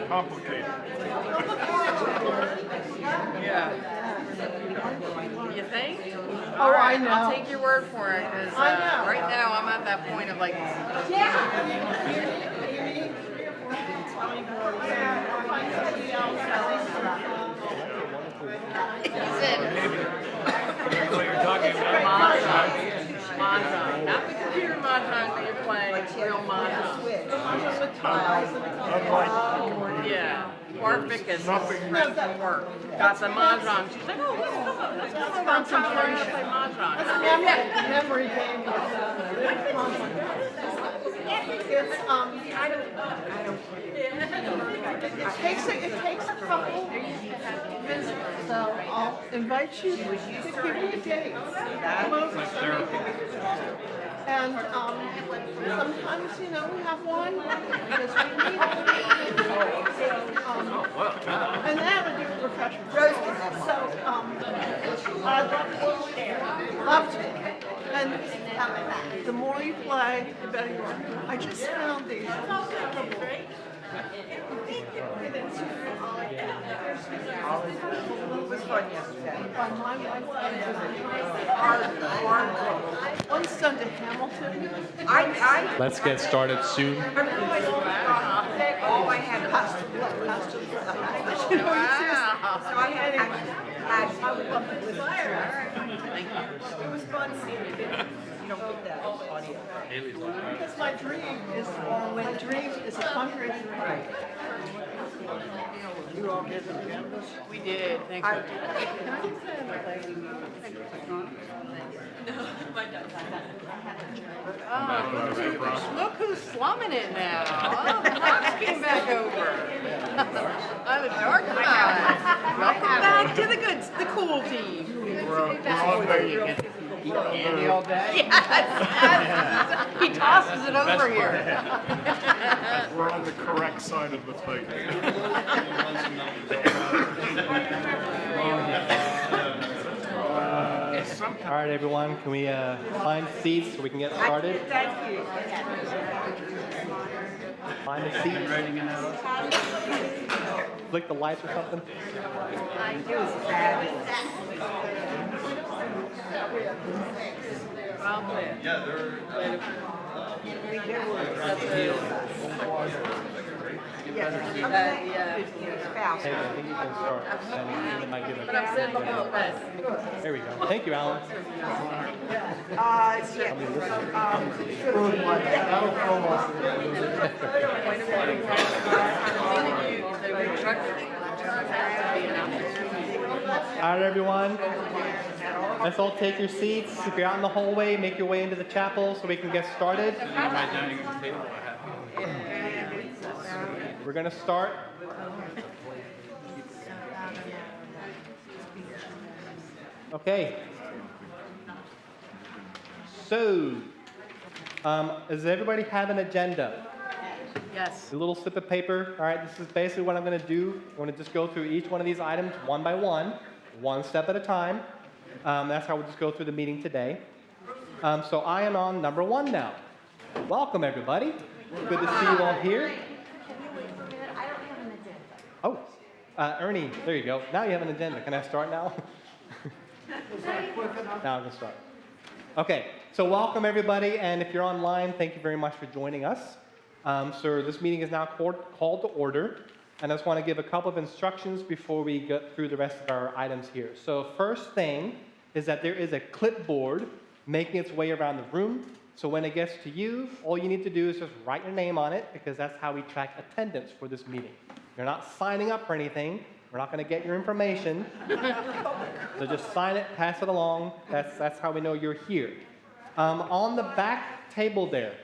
Complicated. Yeah. You think? Oh, I know. I'll take your word for it, because right now I'm at that point of like... What you're talking about? Mahjong. Not the computer mahjong that you're playing, real mahjong. Yeah. Orpicus is ready for work. Got the mahjong. She's like, oh, let's come over and learn how to play mahjong. Memory game. It's it takes a couple visits, so I'll invite you to give me a date. And sometimes, we have wine because we need it. And they have a different refreshment. So, I'd love to. And the more you play, the better you are. I just found these incredible. It was fun yesterday. One's done to Hamilton. Let's get started soon. I realized all I had pasta. So I had I would love to listen to it. It was fun seeing it. You don't get that audio. Because my dream is a fundraiser. Right. You all get the canvas? We did. Thanks for look who's slumming it now. Oh, the Hawks came back over. I'm a dark side. Welcome back to the cool team. We're on Candy all day? Yes. He tosses it over here. we're on the correct side of the plate. All right, everyone, can we find seats so we can get started? Thank you. Find a seat. Flick the lights or something. It was fabulous. Well played. Yeah, they're... Hey, I think you can start. And you might give But I'm sitting below it. this. There we go. Thank you, Alan. All right, everyone. Let's all take your seats. If you're out in the hallway, make your way into the chapel so we can get started. We're going to start. Okay. So, does everybody have an agenda? Yes. A little slip of paper. All right, this is basically what I'm going to do. I'm going to just go through each one of these items one by one step at a time. That's how we'll just go through the meeting today. So I am on number 1 now. Welcome, everybody. Good to see you all here. Oh, Ernie, there you go. Now you have an agenda. Can I start now? Now I can start. Okay, so welcome everybody, and if you're online, thank you very much for joining us. So this meeting is now called to order, and I just want to give a couple of instructions before we get through the rest of our items here. So first thing is that there is a clipboard making its way around the room. So when it gets to you, all you need to do is just write your name on it, because that's how we track attendance for this meeting. You're not signing up for anything. We're not going to get your information. So just sign it, pass it along. That's how we know you're here. On the back table there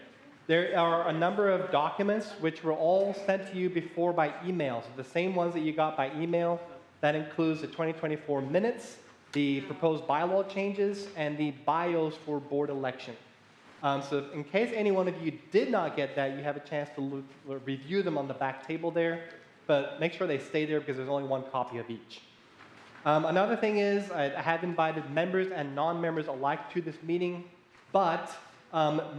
are a number of documents which were all sent to you before by email. So the same ones that you got by email. That includes the 2024 minutes, the proposed bylaw changes, and the bios for board election. So in case any one of you did not get that, you have a chance to review them on the back table there. But make sure they stay there because there's only one copy of each. Another thing is I have invited members and non-members alike to this meeting, but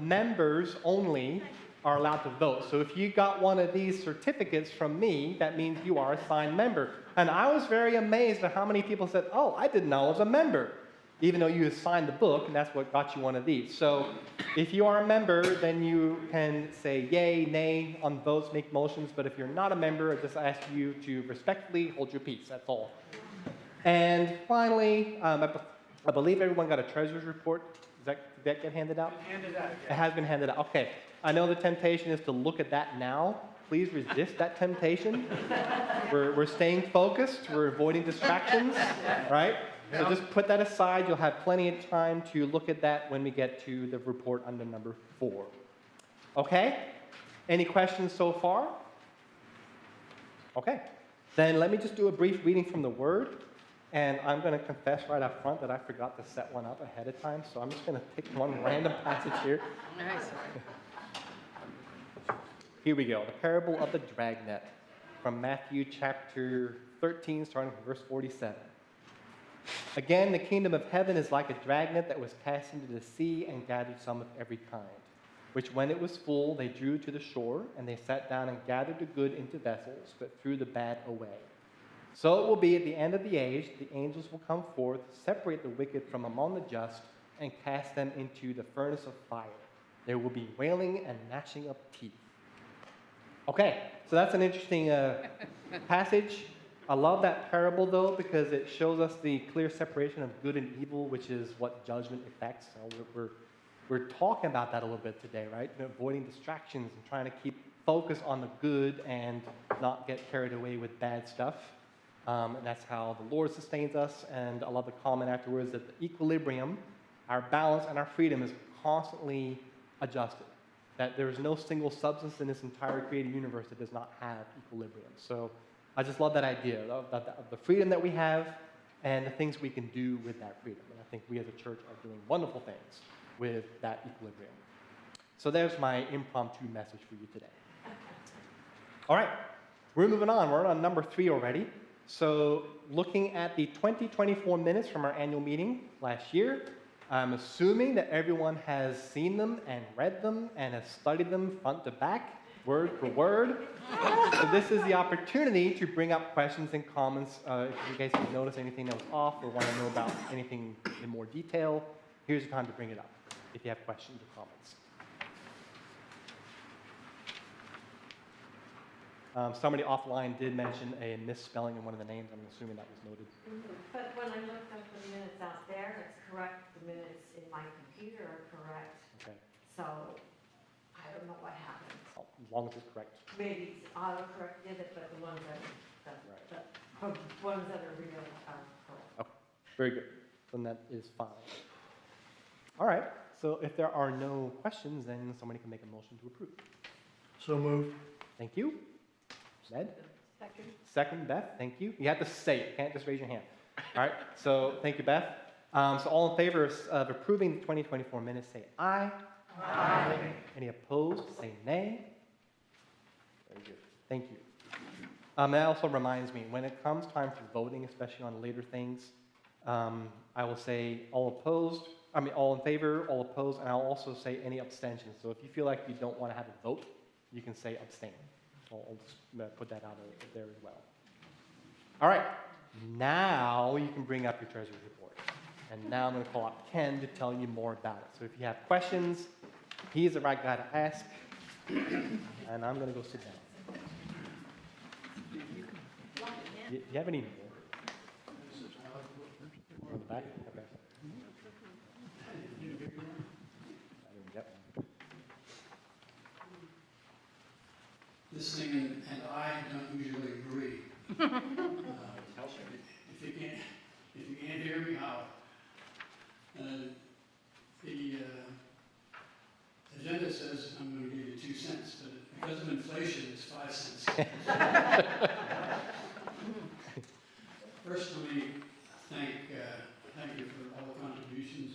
members only are allowed to vote. So if you got one of these certificates from me, that means you are a signed member. And I was very amazed at how many people said, oh, I didn't know I was a member, even though you had signed the book, and that's what got you one of these. So if you are a member, then you can say yay, nay on votes, make motions. But if you're not a member, I just ask you to respectfully hold your peace. That's all. And finally, I believe everyone got a treasurer's report. Did that get handed out? Handed out. It has been handed out. Okay. I know the temptation is to look at that now. Please resist that temptation. We're staying focused. We're avoiding distractions, right? So just put that aside. You'll have plenty of time to look at that when we get to the report under number 4. Okay? Any questions so far? Okay. Then let me just do a brief reading from the Word. And I'm going to confess right up front that I forgot to set one up ahead of time. So I'm just going to pick one random passage here. Nice. Here we go. The parable of the dragnet from Matthew chapter 13, starting from verse 47. Again, the kingdom of heaven is like a dragnet that was cast into the sea and gathered some of every kind, which when it was full, they drew to the shore, and they sat down and gathered the good into vessels, but threw the bad away. So it will be at the end of the age, the angels will come forth, separate the wicked from among the just, and cast them into the furnace of fire. There will be wailing and gnashing of teeth. Okay, so that's an interesting passage. I love that parable, though, because it shows us the clear separation of good and evil, which is what judgment affects. So we're talking about that a little bit today, right? Avoiding distractions and trying to keep focus on the good and not get carried away with bad stuff. And that's how the Lord sustains us. And I love the comment afterwards that the equilibrium, our balance, and our freedom is constantly adjusted. That there is no single substance in this entire created universe that does not have equilibrium. So I just love that idea of the freedom that we have and the things we can do with that freedom. And I think we as a church are doing wonderful things with that equilibrium. So there's my impromptu message for you today. All right, we're moving on. We're on number 3 already. So looking at the 2024 minutes from our annual meeting last year, I'm assuming that everyone has seen them and read them and has studied them front to back, word for word. So this is the opportunity to bring up questions and comments. If you guys have noticed anything that was off or want to know about anything in more detail, here's the time to bring it up if you have questions or comments. Somebody offline did mention a misspelling in one of the names. I'm assuming that was noted. But when I looked up the minutes out there, it's correct. The minutes in my computer are correct. Okay. So I don't know what happened. As long as it's correct. Maybe autocorrect did it, but the ones that are real are correct. Okay. Very good. Then that is fine. All right. So if there are no questions, then somebody can make a motion to approve. So moved. Thank you. Ned? Second. Second, Beth, thank you. You have to say it, you can't just raise your hand. All right, so thank you, Beth. So all in favor of approving the 2024 minutes, say aye. Aye. Any opposed, say nay. Very good, thank you. That also reminds me, when it comes time for voting, especially on later things, I will say all in favor, all opposed, and I'll also say any abstentions. So if you feel like you don't want to have a vote, you can say abstain. I'll just put that out there as well. All right, now you can bring up your treasurer's report. And now I'm going to call up Ken to tell you more about it. So if you have questions, he's the right guy to ask. And I'm going to go sit down. You have any more? On the back? Okay. Yep. This thing and I don't usually agree. If you can't hear me, how? The agenda says I'm going to give you 2 cents, but because of inflation, it's 5 cents. First, let me thank you for all the contributions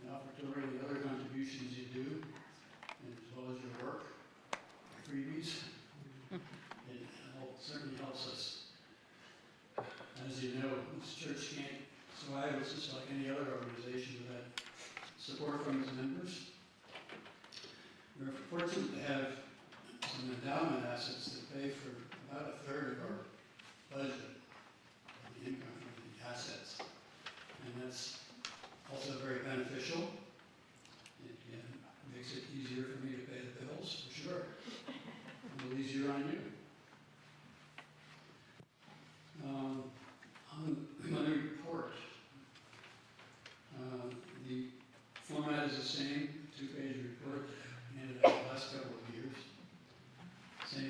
and the offertory and the other contributions you do, as well as your work, freebies. It certainly helps us. As you know, this church can't survive. It's just like any other organization without support from its members. We're fortunate to have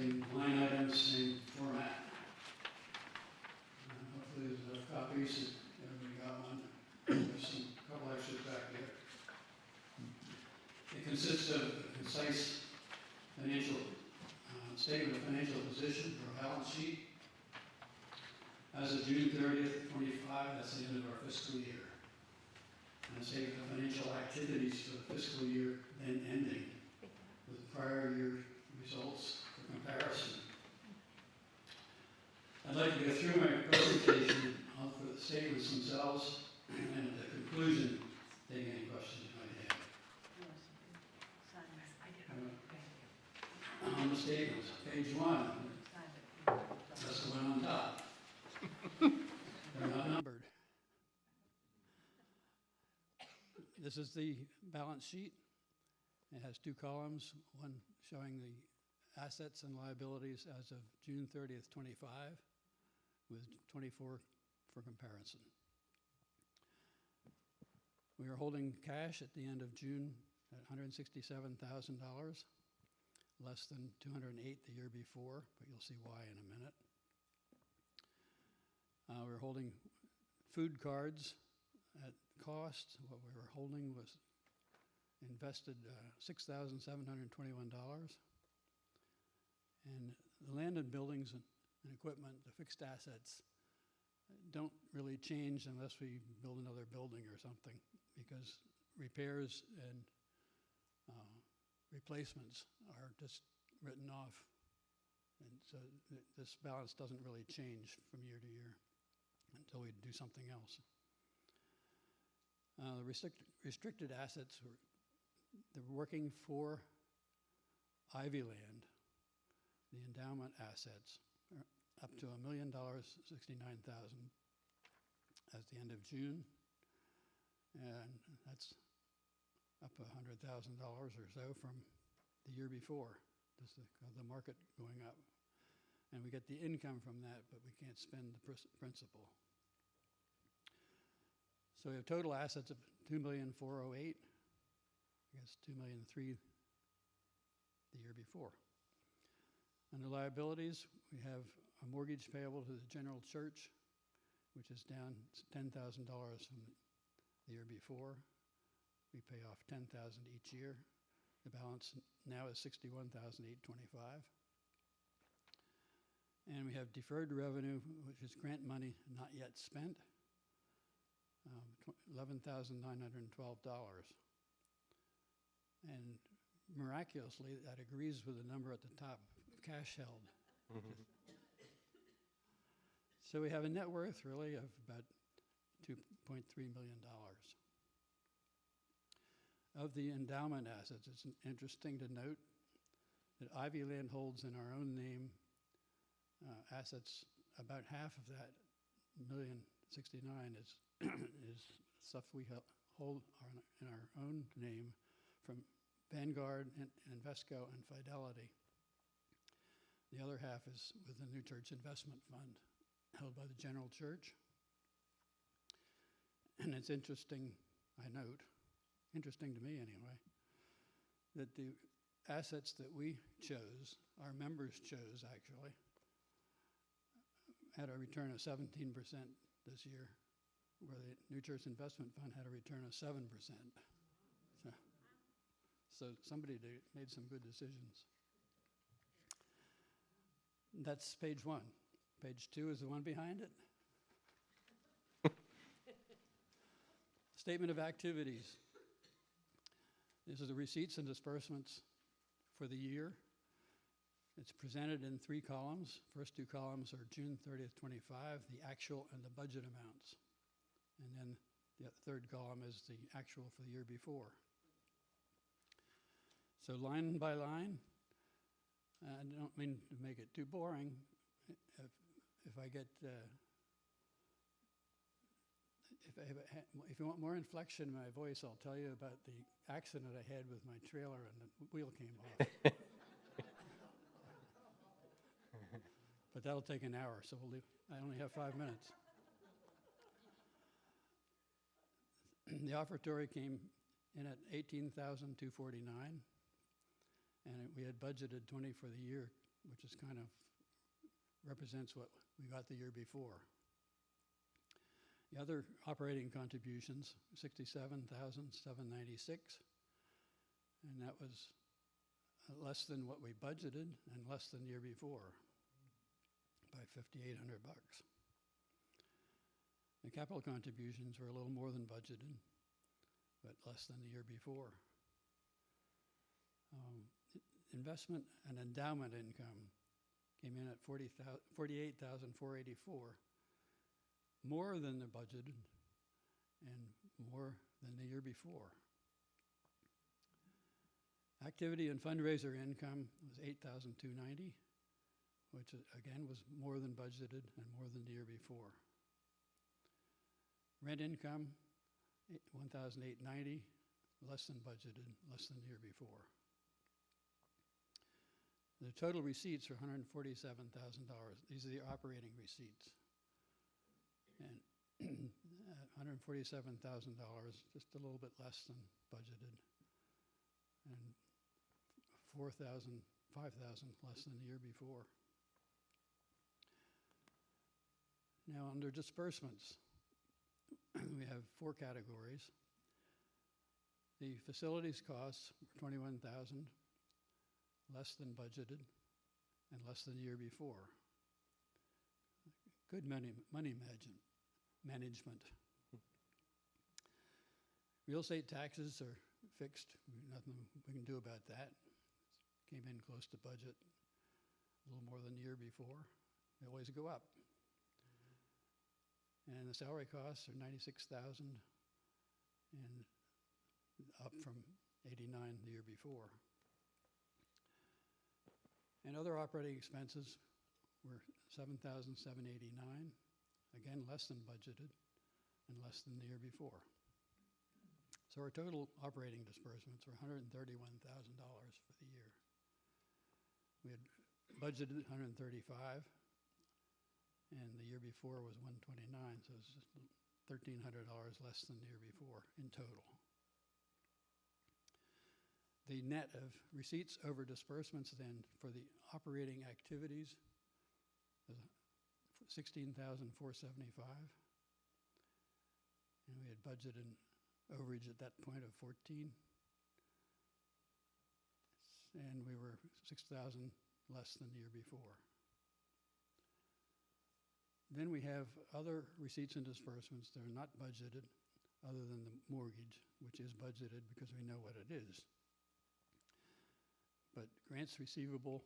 same line items, same format. Hopefully there's enough copies, that everybody got one. There's some couple extras back there. It consists of a concise financial statement of financial position for a balance sheet. As of June 30th, 25, that's the end of our fiscal year. And a statement of financial activities for the fiscal year then ending with prior year results for comparison. I'd like to go through my presentation for the statements themselves and at the conclusion, take any questions you might have. On the statements, page 1, that's the one on top. They're not numbered. This is the balance sheet. It has 2 columns, one showing the assets and liabilities as of June 30th, 25, with 24 for comparison. We are holding cash at the end of June at $167,000, less than 208 the year before, but you'll see why in a minute. We're holding food cards at cost. What we were holding was invested $6,721. And the land and buildings and equipment, the fixed assets, don't really change unless we build another building or something, because repairs and replacements are just written off. And so this balance doesn't really change from year to year until we do something else. The restricted assets, they're working for Ivyland. The endowment assets are up to $1,069,000 at the end of June, and that's up $100,000 or so from the year before. Just the market going up, and we get the income from that, but we can't spend the principal. So we have total assets of $2,408,000. I guess $2,003,000 the year before. Under liabilities, we have a mortgage payable to the general church, which is down $10,000 from the year before. We pay off $10,000 each year. The balance now is $61,825. And we have deferred revenue, which is grant money not yet spent, $11,912. And miraculously, that agrees with the number at the top, cash held. So we have a net worth really of about $2.3 million. Of the endowment assets, it's interesting to note that Ivyland holds in our own name assets. About half of that $1,069,000 is stuff we hold in our own name from Vanguard and Invesco and Fidelity. The other half is with the New Church Investment Fund, held by the General Church. And it's interesting, I note, interesting to me anyway, that the assets that we chose, our members chose actually, had a return of 17% this year, where the New Church Investment Fund had a return of 7%. So somebody made some good decisions. That's page 1. Page 2 is the one behind it. Statement of activities. This is the receipts and disbursements for the year. It's presented in 3 columns. First 2 columns are June 30th, 25, the actual and the budget amounts. And then the third column is the actual for the year before. So line by line, I don't mean to make it too boring. If I get, if you want more inflection in my voice, I'll tell you about the accident I had with my trailer and the wheel came off. But that'll take an hour, so we'll leave. I only have 5 minutes. The offertory came in at $18,249, and we had budgeted 20 for the year, which is kind of represents what we got the year before. The other operating contributions, $67,796, and that was less than what we budgeted and less than the year before by $5,800. The capital contributions were a little more than budgeted, but less than the year before. Investment and endowment income came in at $48,484, more than the budgeted and more than the year before. Activity and fundraiser income was $8,290, which again was more than budgeted and more than the year before. Rent income, $1,890, less than budgeted, less than the year before. The total receipts are $147,000. These are the operating receipts. And $147,000, just a little bit less than budgeted, and $5,000 less than the year before. Now, under disbursements, we have 4 categories. The facilities costs were $21,000, less than budgeted, and less than the year before. Good money management. Real estate taxes are fixed. Nothing we can do about that. Came in close to budget, a little more than the year before. They always go up. And the salary costs are $96,000 and up from $89,000 the year before. And other operating expenses were $7,789, again less than budgeted and less than the year before. So our total operating disbursements were $131,000 for the year. We had budgeted $135,000, and the year before was $129,000, so it's just $1,300 less than the year before in total. The net of receipts over disbursements then for the operating activities was $16,475, and we had budgeted overage at that point of $14,000, and we were $6,000 less than the year before. Then we have other receipts and disbursements that are not budgeted, other than the mortgage, which is budgeted because we know what it is. But grants received were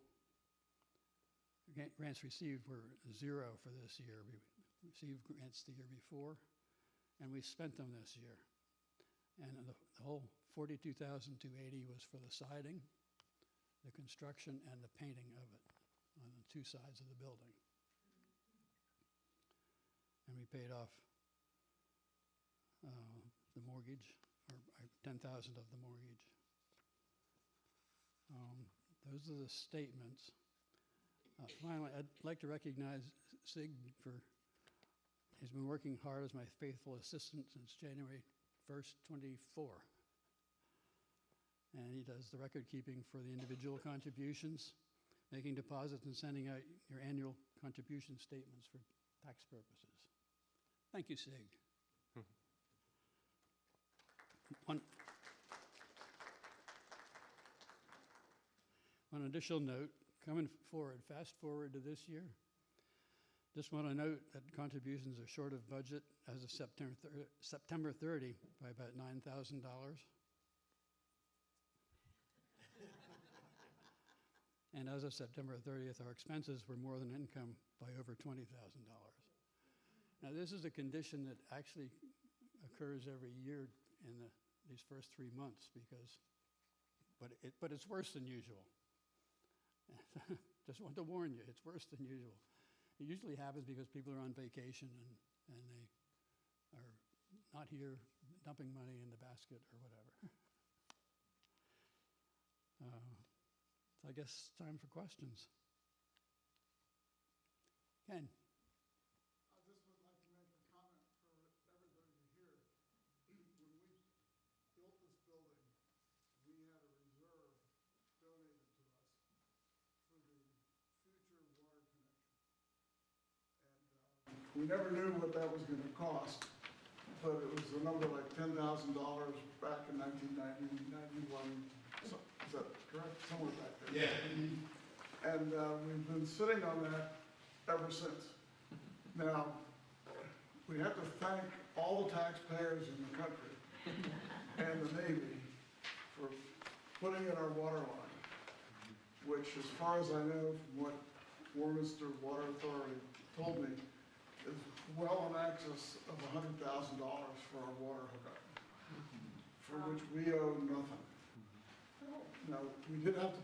0 for this year. We received grants the year before, and we spent them this year. And the whole $42,280 was for the siding, the construction, and the painting of it on the 2 sides of the building. And we paid off the mortgage, or $10,000 of the mortgage. Those are the statements. Finally, I'd like to recognize Sig he's been working hard as my faithful assistant since January 1st, 24. And he does the record keeping for the individual contributions, making deposits and sending out your annual contribution statements for tax purposes. Thank you, Sig. One additional note, coming forward, fast forward to this year, just want to note that contributions are short of budget as of September 30 by about $9,000. And as of September 30th, our expenses were more than income by over $20,000. Now, this is a condition that actually occurs every year in these first 3 months, but it's worse than usual. Just want to warn you, it's worse than usual. It usually happens because people are on vacation and they are not here dumping money in the basket or whatever. So I guess it's time for questions. Ken? I just would like to make a comment for everybody to hear. When we built this building, we had a reserve donated to us for the we never knew what that was gonna cost, but it was a number like $10,000 back in 1991. So, is that correct? Somewhere back there. Yeah. And we've been sitting on that ever since. Now, we have to thank all the taxpayers in the country and the Navy for putting in our water line, which, as far as I know, from what Warminster Water Authority told me, is well in excess of $100,000 for our water hookup, for which we owe nothing. Now, we did have to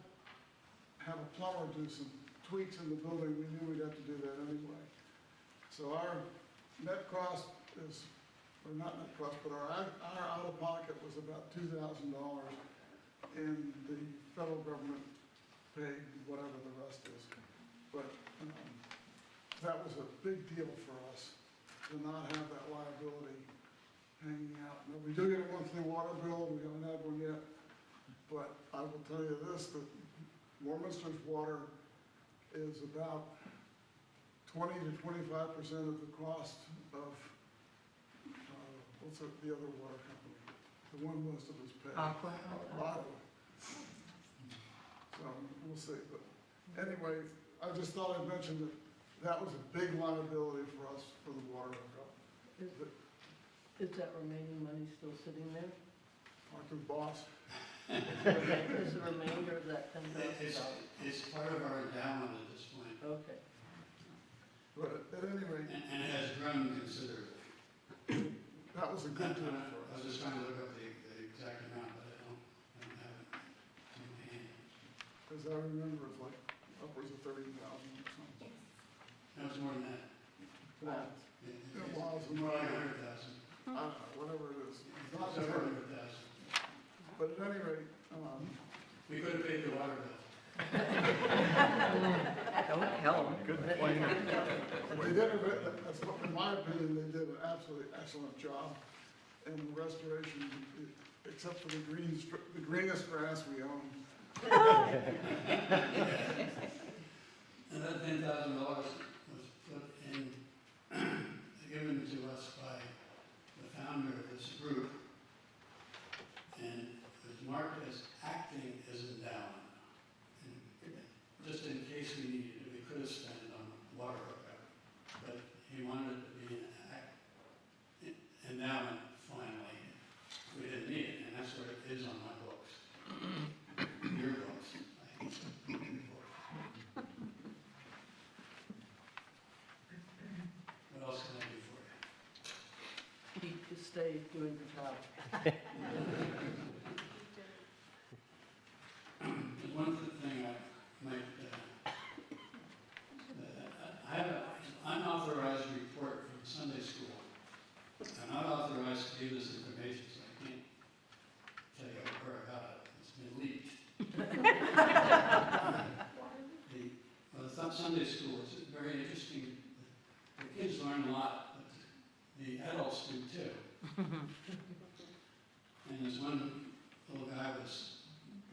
have a plumber do some tweaks in the building. We knew we'd have to do that anyway. So our net cost is, or not net cost, but our out-of-pocket was about $2,000, and the federal government paid whatever the rest is. But that was a big deal for us to not have that liability hanging out. Now, we do get a monthly water bill. We haven't had one yet. But I will tell you this, that Warminster's water is about 20 to 25% of the cost of, what's the other water company? The one most of us pay. Aqua. So we'll see. But anyway, I just thought I'd mention that that was a big liability for us for the water hookup. Is that remaining money still sitting there? Talk to the boss. Is the remainder of that $10,000? It's part of our endowment at this point. Okay. But at any rate, And it has grown considerably. that was a good deal I for was us. just trying to look up the exact amount, but I don't have it in my hand. As I remember, it's like upwards of 30,000 or something. No, it's more than that. Well, It's it was more like more, 100,000. I don't know, whatever it is. It's not It's over terrible. 100,000. But at any rate, We could have paid the water bill. Don't tell them. Good plan. they did, in my opinion, they did an absolutely excellent job in the restoration, except for the greenest grass we own. And that $10,000 was put in, given to us by the founder of this group, and it was marked as acting as endowment. And just in case we needed it, we could have spent it on water hookup, but he wanted it to be an endowment finally. We didn't need it, and that's what it is on my books. Your books, I hate them. What else can I do for you? Keep to stay doing your job. There's one thing I might, I have an unauthorized report from Sunday school. I'm not authorized to give this information, so I can't tell you where I got it. It's been leaked. The Sunday school is very interesting. The kids learn a lot, but the adults do too. And there's one little guy was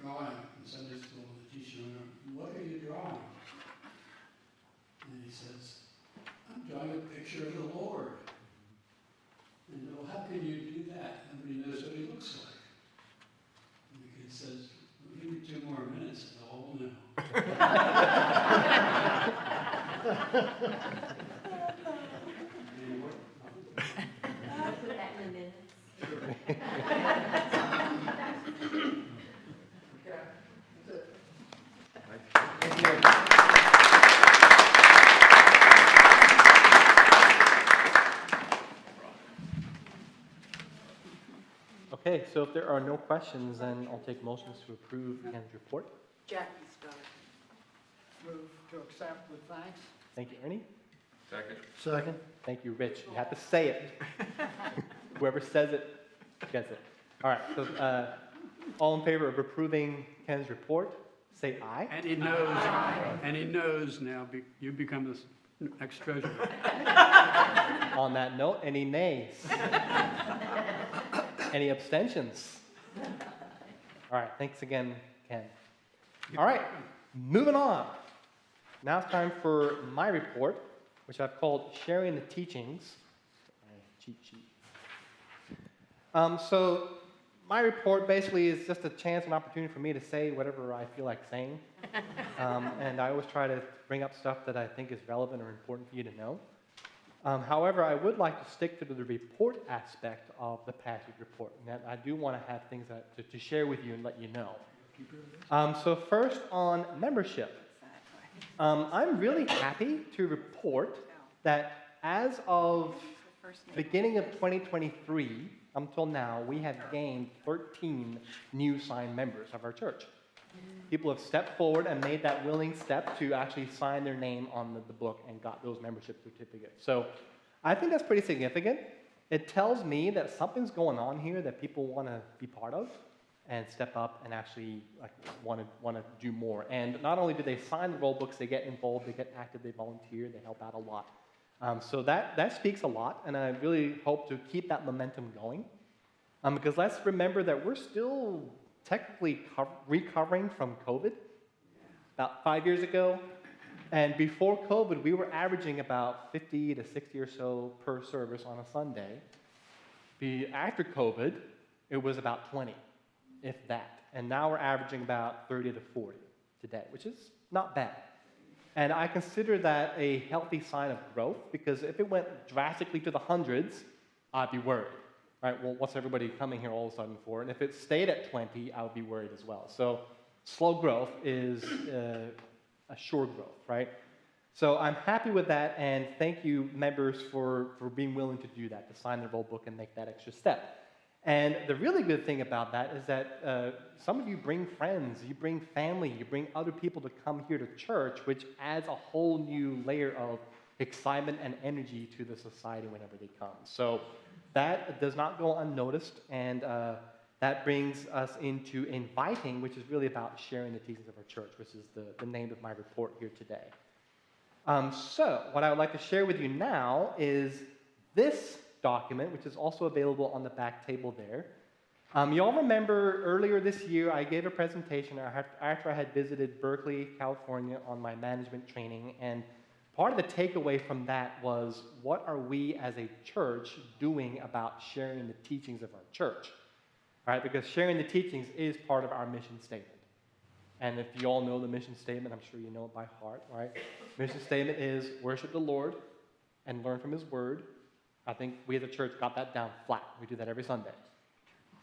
drawing in Sunday school, and the teacher went, "What are you drawing?" And he says, "I'm drawing a picture of the Lord." And, "Well, how can you do that? Nobody knows what he looks like." And the kid says, "Well, give me 2 more minutes and all will know." Anyway, I'll put that in the minutes. Okay, so if there are no questions, then I'll take motions to approve Ken's report. Jackie's got it. Move to accept with thanks. Thank you, Ernie. Second. Thank you, Rich. You have to say it. Whoever says it gets it. All right, so all in favor of approving Ken's report, say aye. And he knows now, you become the next treasurer. On that note, any nays? Any abstentions? All right, thanks again, Ken. All right, moving on. Now it's time for my report. which I've called Sharing the Teachings. My cheat sheet. So my report basically is just a chance and opportunity for me to say whatever I feel like saying. And I always try to bring up stuff that I think is relevant or important for you to know. However, I would like to stick to the report aspect of the passage report. And I do want to have things to share with you and let you know. So first on membership. I'm really happy to report that as of beginning of 2023 until now, we have gained 13 new signed members of our church. People have stepped forward and made that willing step to actually sign their name on the book and got those membership certificates. So I think that's pretty significant. It tells me that something's going on here that people want to be part of and step up and actually want to do more. And not only do they sign the roll books, they get involved, they get active, they volunteer, they help out a lot. So that speaks a lot, and I really hope to keep that momentum going. Because let's remember that we're still technically recovering from COVID. About 5 years ago, and before COVID, we were averaging about 50 to 60 or so per service on a Sunday. After COVID, it was about 20, if that. And now we're averaging about 30 to 40 today, which is not bad. And I consider that a healthy sign of growth, because if it went drastically to the hundreds, I'd be worried. Right? Well, what's everybody coming here all of a sudden for? And if it stayed at 20, I would be worried as well. So slow growth is a sure growth, right? So I'm happy with that, and thank you, members, for being willing to do that, to sign the roll book and make that extra step. And the really good thing about that is that some of you bring friends, you bring family, you bring other people to come here to church, which adds a whole new layer of excitement and energy to the society whenever they come. So that does not go unnoticed, and that brings us into inviting, which is really about sharing the teachings of our church, which is the name of my report here today. So what I would like to share with you now is this document, which is also available on the back table there. You all remember earlier this year I gave a presentation after I had visited Berkeley, California on my management training, and part of the takeaway from that was, what are we as a church doing about sharing the teachings of our church? Right? Because sharing the teachings is part of our mission statement. And if you all know the mission statement, I'm sure you know it by heart, right? Mission statement is worship the Lord and learn from His Word. I think we as a church got that down flat. We do that every Sunday.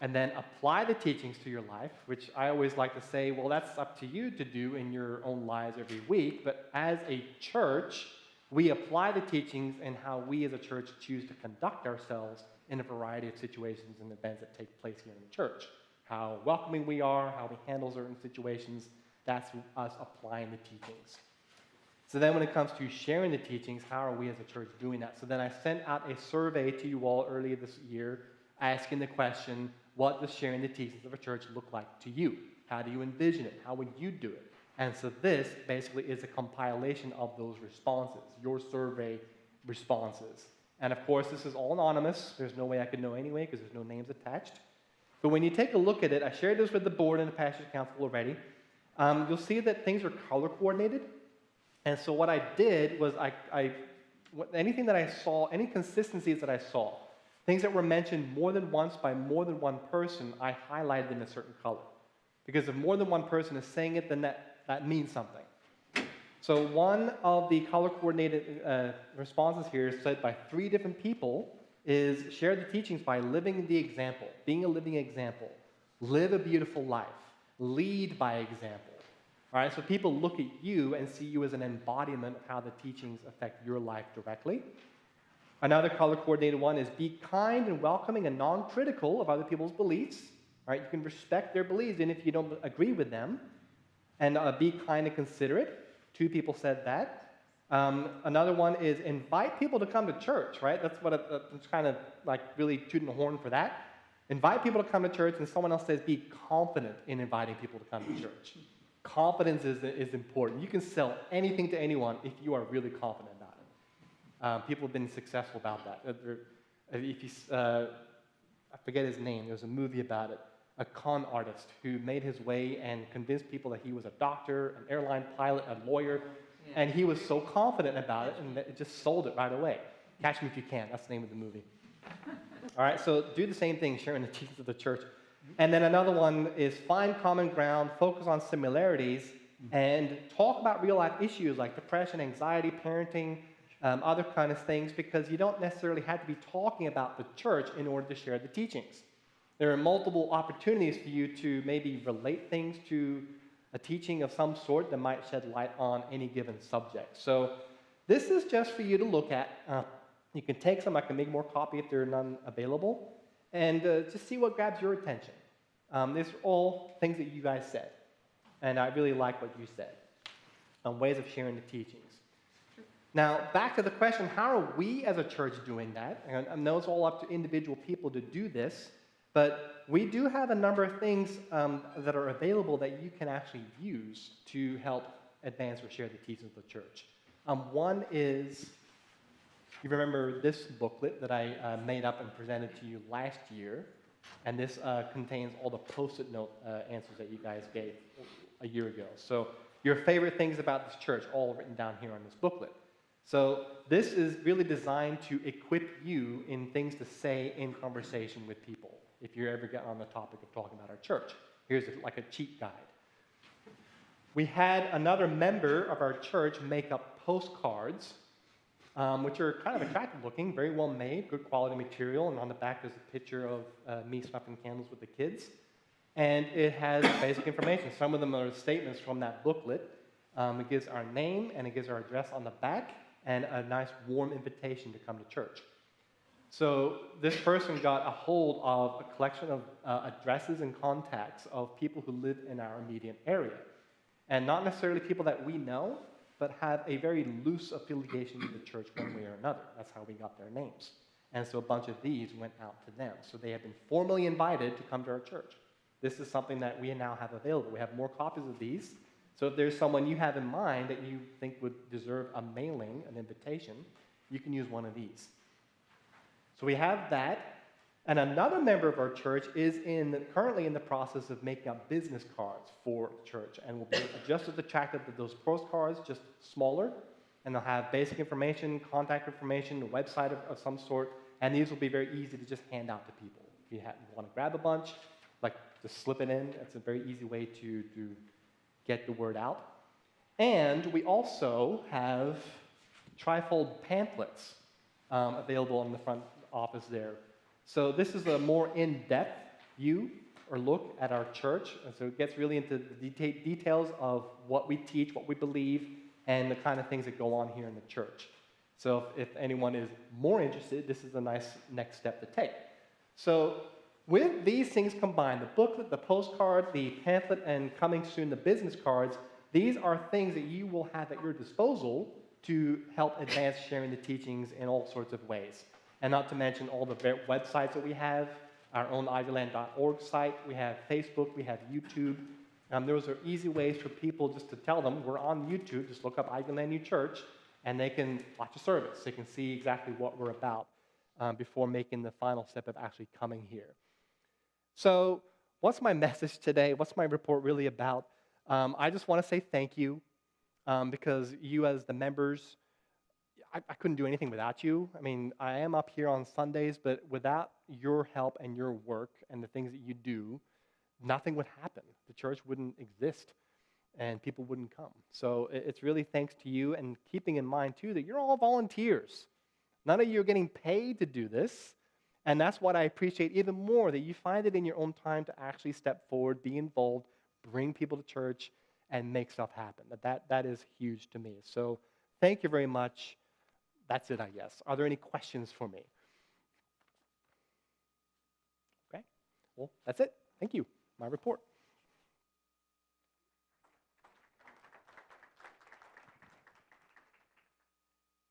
And then apply the teachings to your life, which I always like to say, well, that's up to you to do in your own lives every week. But as a church, we apply the teachings and how we as a church choose to conduct ourselves in a variety of situations and events that take place here in the church. How welcoming we are, how we handle certain situations, that's us applying the teachings. So then when it comes to sharing the teachings, how are we as a church doing that? So then I sent out a survey to you all earlier this year asking the question, what does sharing the teachings of a church look like to you? How do you envision it? How would you do it? And so this basically is a compilation of those responses, your survey responses. And of course, this is all anonymous. There's no way I could know anyway because there's no names attached. But when you take a look at it, I shared this with the board and the pastor's council already. You'll see that things are color coordinated. And so what I did was anything that I saw, any consistencies that I saw, things that were mentioned more than once by more than one person, I highlighted in a certain color. Because if more than one person is saying it, then that means something. So one of the color-coordinated responses here said by 3 different people is share the teachings by living the example, being a living example, live a beautiful life, lead by example. All right, so people look at you and see you as an embodiment of how the teachings affect your life directly. Another color-coordinated one is be kind and welcoming and non-critical of other people's beliefs. All right, you can respect their beliefs even if you don't agree with them. And be kind and considerate. 2 people said that. Another one is invite people to come to church, right? That's what it's kind of like really tooting the horn for that. Invite people to come to church, and someone else says be confident in inviting people to come to church. Confidence is important. You can sell anything to anyone if you are really confident about it. People have been successful about that. I forget his name. There's a movie about it. A con artist who made his way and convinced people that he was a doctor, an airline pilot, a lawyer, And he was so confident about it, and it just sold it right away. Catch Me If You Can, that's the name of the movie. All right, so do the same thing, sharing the teachings of the church. And then another one is find common ground, focus on similarities, and talk about real-life issues like depression, anxiety, parenting, other kind of things, because you don't necessarily have to be talking about the church in order to share the teachings. There are multiple opportunities for you to maybe relate things to a teaching of some sort that might shed light on any given subject. So this is just for you to look at. You can take some. I can make more copy if there are none available. And just see what grabs your attention. These are all things that you guys said. And I really like what you said on ways of sharing the teachings. Now, back to the question, how are we as a church doing that? And I know it's all up to individual people to do this, but we do have a number of things that are available that you can actually use to help advance or share the teachings of the church. One is, you remember this booklet that I made up and presented to you last year, and this contains all the post-it note answers that you guys gave a year ago. So your favorite things about this church, all written down here on this booklet. So this is really designed to equip you in things to say in conversation with people if you ever get on the topic of talking about our church. Here's like a cheat guide. We had another member of our church make up postcards, which are kind of attractive looking, very well made, good quality material, and on the back there's a picture of me snuffing candles with the kids. And it has basic information. Some of them are statements from that booklet. It gives our name and it gives our address on the back and a nice warm invitation to come to church. So this person got a hold of a collection of addresses and contacts of people who live in our immediate area. And not necessarily people that we know, but have a very loose affiliation with the church one way or another. That's how we got their names. And so a bunch of these went out to them. So they have been formally invited to come to our church. This is something that we now have available. We have more copies of these. So if there's someone you have in mind that you think would deserve a mailing, an invitation, you can use one of these. So we have that. And another member of our church is currently in the process of making up business cards for the church, and will be just as attractive as those postcards, just smaller. And they'll have basic information, contact information, a website of some sort, and these will be very easy to just hand out to people. If you want to grab a bunch, like just slip it in. It's a very easy way to get the word out. And we also have trifold pamphlets available in the front office there. So this is a more in-depth view or look at our church. And so it gets really into the details of what we teach, what we believe, and the kind of things that go on here in the church. So if anyone is more interested, this is a nice next step to take. So with these things combined, the booklet, the postcard, the pamphlet, and coming soon the business cards, these are things that you will have at your disposal to help advance sharing the teachings in all sorts of ways. And not to mention all the websites that we have, our own Ivyland.org site, we have Facebook, we have YouTube. Those are easy ways for people just to tell them, we're on YouTube, just look up Ivyland New Church, and they can watch a service. They can see exactly what we're about before making the final step of actually coming here. So what's my message today? What's my report really about? I just want to say thank you because you as the members, I couldn't do anything without you. I mean, I am up here on Sundays, but without your help and your work and the things that you do, nothing would happen. The church wouldn't exist and people wouldn't come. So it's really thanks to you, and keeping in mind, too, that you're all volunteers. None of you are getting paid to do this. And that's what I appreciate even more, that you find it in your own time to actually step forward, be involved, bring people to church, and make stuff happen. That is huge to me. So thank you very much. That's it, I guess. Are there any questions for me? Okay. Well, that's it. Thank you. My report.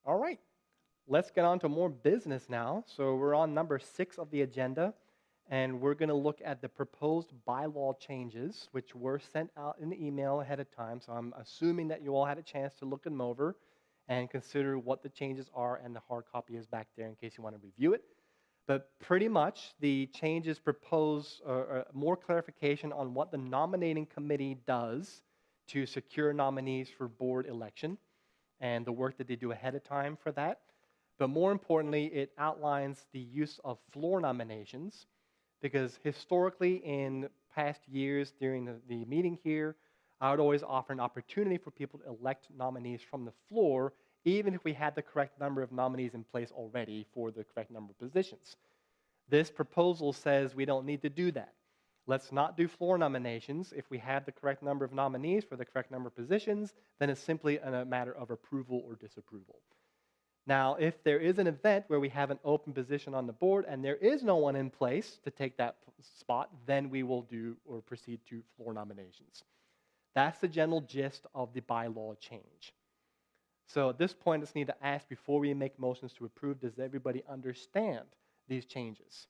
All right. Let's get on to more business now. So we're on number 6 of the agenda, and we're going to look at the proposed bylaw changes, which were sent out in the email ahead of time. So I'm assuming that you all had a chance to look them over and consider what the changes are, and the hard copy is back there in case you want to review it. But pretty much the changes propose more clarification on what the nominating committee does to secure nominees for board election. and the work that they do ahead of time for that. But more importantly, it outlines the use of floor nominations, because historically in past years during the meeting here, I would always offer an opportunity for people to elect nominees from the floor, even if we had the correct number of nominees in place already for the correct number of positions. This proposal says we don't need to do that. Let's not do floor nominations. If we have the correct number of nominees for the correct number of positions, then it's simply a matter of approval or disapproval. Now, if there is an event where we have an open position on the board and there is no one in place to take that spot, then we will do or proceed to floor nominations. That's the general gist of the bylaw change. So at this point, I just need to ask, before we make motions to approve, does everybody understand these changes?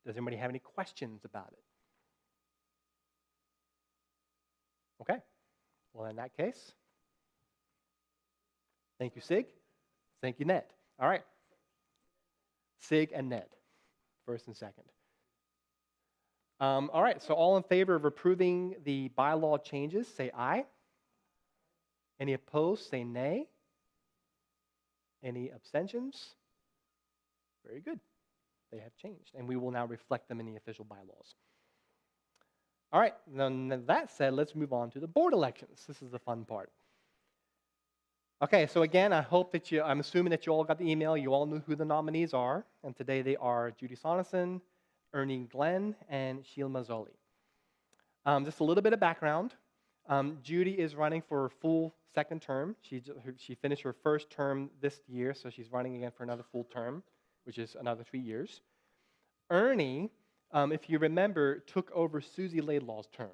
Does anybody have any questions about it? Okay. Well, in that case, thank you, Sig. Thank you, Ned. All right. Sig and Ned, first and second. All right, so all in favor of approving the bylaw changes, say aye. Any opposed, say nay. Any abstentions? Very good. They have changed, and we will now reflect them in the official bylaws. All right, then that said, let's move on to the board elections. This is the fun part. Okay, so again, I'm assuming that you all got the email. You all knew who the nominees are, and today they are Judy Sonesson, Ernie Glenn, and Sheila Mazzoli. Just a little bit of background. Judy is running for a full second term. She finished her first term this year, so she's running again for another full term, which is another 3 years. Ernie, if you remember, took over Susie Laidlaw's term.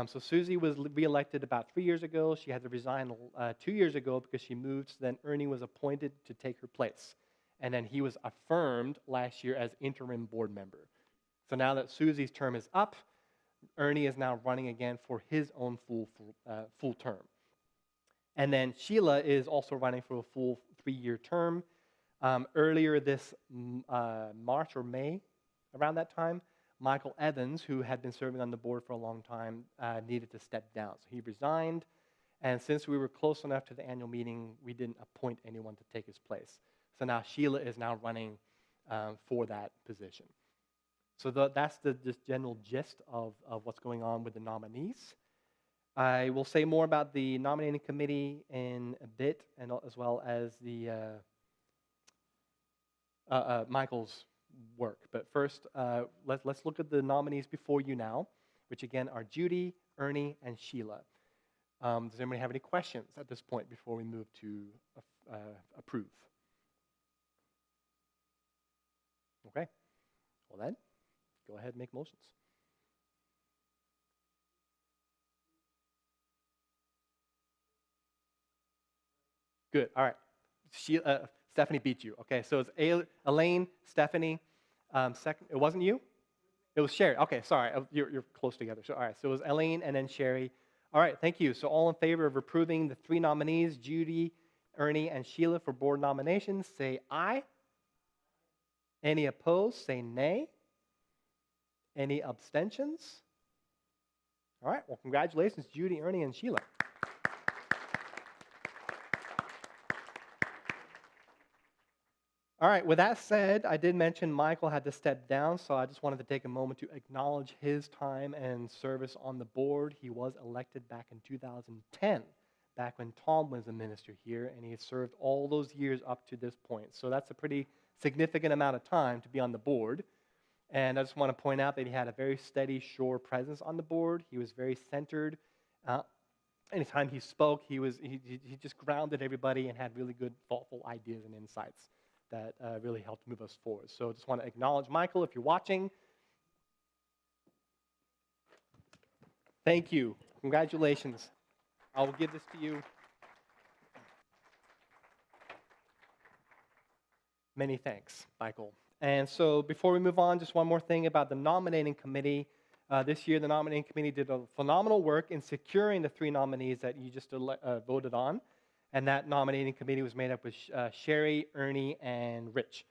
So Susie was reelected about 3 years ago. She had to resign 2 years ago because she moved, so then Ernie was appointed to take her place. And then he was affirmed last year as interim board member. So now that Susie's term is up, Ernie is now running again for his own full term. And then Sheila is also running for a full 3-year term. Earlier this March or May, around that time, Michael Evans, who had been serving on the board for a long time, needed to step down. So he resigned, and since we were close enough to the annual meeting, we didn't appoint anyone to take his place. So now Sheila is now running for that position. So that's the general gist of what's going on with the nominees. I will say more about the nominating committee in a bit, and as well as the Michael's work. But first, let's look at the nominees before you now, which again are Judy, Ernie, and Sheila. Does anybody have any questions at this point before we move to approve? Okay. Well then, go ahead and make motions. Good. All right. Stephanie beat you. Okay, so it's Elaine, Stephanie. Second, it wasn't you? It was Sherry. Okay, sorry. You're close together. So all right. So it was Elaine and then Sherry. All right. Thank you. So all in favor of approving the 3 nominees, Judy, Ernie, and Sheila, for board nominations, say aye. Any opposed, say nay. Any abstentions? All right. Well, congratulations, Judy, Ernie, and Sheila. All right, with that said, I did mention Michael had to step down, so I just wanted to take a moment to acknowledge his time and service on the board. He was elected back in 2010, back when Tom was a minister here, and he has served all those years up to this point. So that's a pretty significant amount of time to be on the board. And I just want to point out that he had a very steady, sure presence on the board. He was very centered. Anytime he spoke, he just grounded everybody and had really good, thoughtful ideas and insights that really helped move us forward. So I just want to acknowledge Michael, if you're watching. Thank you. Congratulations. I will give this to you. Many thanks, Michael. And so before we move on, just one more thing about the nominating committee. This year, the nominating committee did a phenomenal work in securing the 3 nominees that you just voted on. And that nominating committee was made up with Sherry, Ernie, and Rich,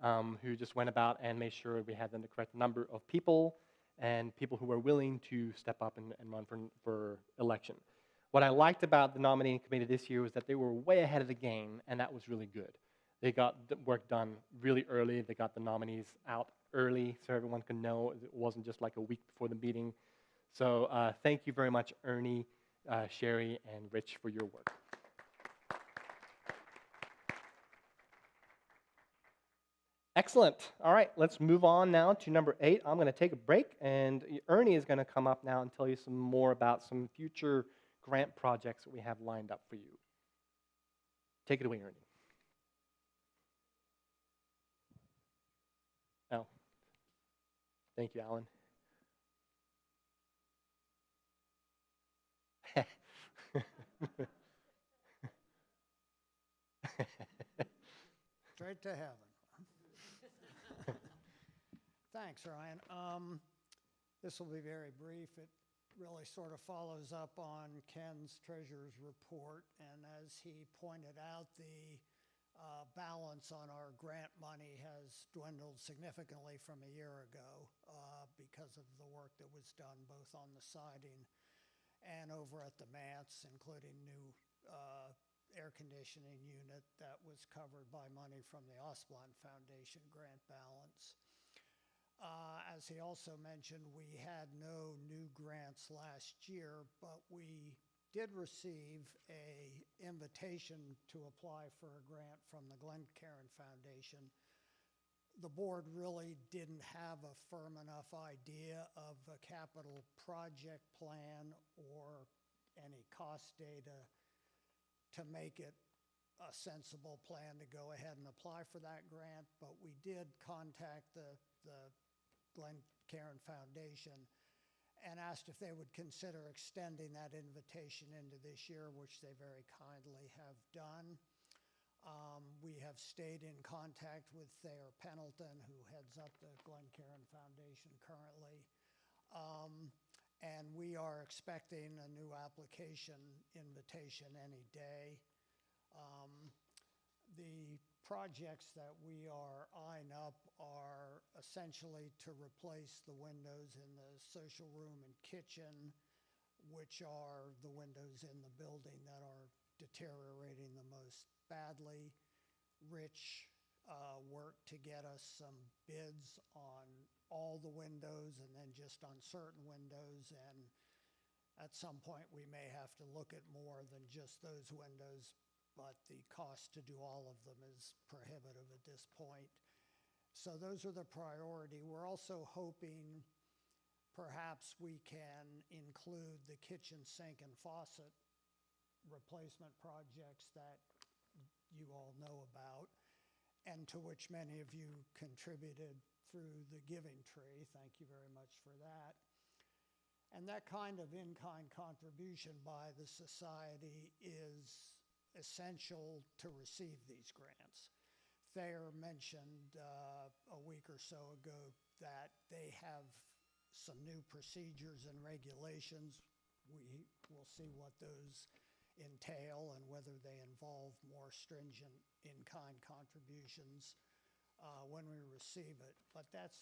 who just went about and made sure we had the correct number of people and people who were willing to step up and run for election. What I liked about the nominating committee this year was that they were way ahead of the game, and that was really good. They got the work done really early. They got the nominees out early so everyone could know it wasn't just like a week before the meeting. So thank you very much, Ernie, Sherry, and Rich for your work. Excellent. All right, let's move on now to number 8. I'm going to take a break, and Ernie is going to come up now and tell you some more about some future grant projects that we have lined up for you. Take it away, Ernie. Oh, thank you, Alan. Straight to heaven. Thanks, Ryan. This will be very brief. It really sort of follows up on Ken's treasurer's report, and as he pointed out, the balance on our grant money has dwindled significantly from a year ago because of the work that was done both on the siding and over at the manse, including new air conditioning unit that was covered by money from the Osblond Foundation grant balance. As he also mentioned, we had no new grants last year, but we did receive an invitation to apply for a grant from the Glencairn Foundation. The board really didn't have a firm enough idea of a capital project plan or any cost data to make it a sensible plan to go ahead and apply for that grant, but we did contact the Glencairn Foundation and asked if they would consider extending that invitation into this year, which they very kindly have done. We have stayed in contact with Thayer Pendleton, who heads up the Glencairn Foundation currently. And we are expecting a new application invitation any day. The projects that we are eyeing up are essentially to replace the windows in the social room and kitchen, which are the windows in the building that are deteriorating the most badly. Rich worked to get us some bids on all the windows and then just on certain windows, and at some point we may have to look at more than just those windows, but the cost to do all of them is prohibitive at this point. So those are the priority. We're also hoping perhaps we can include the kitchen sink and faucet replacement projects that you all know about, and to which many of you contributed through the giving tree. Thank you very much for that. And that kind of in-kind contribution by the society is essential to receive these grants. Thayer mentioned a week or so ago that they have some new procedures and regulations. We will see what those entail and whether they involve more stringent in-kind contributions when we receive it. But that's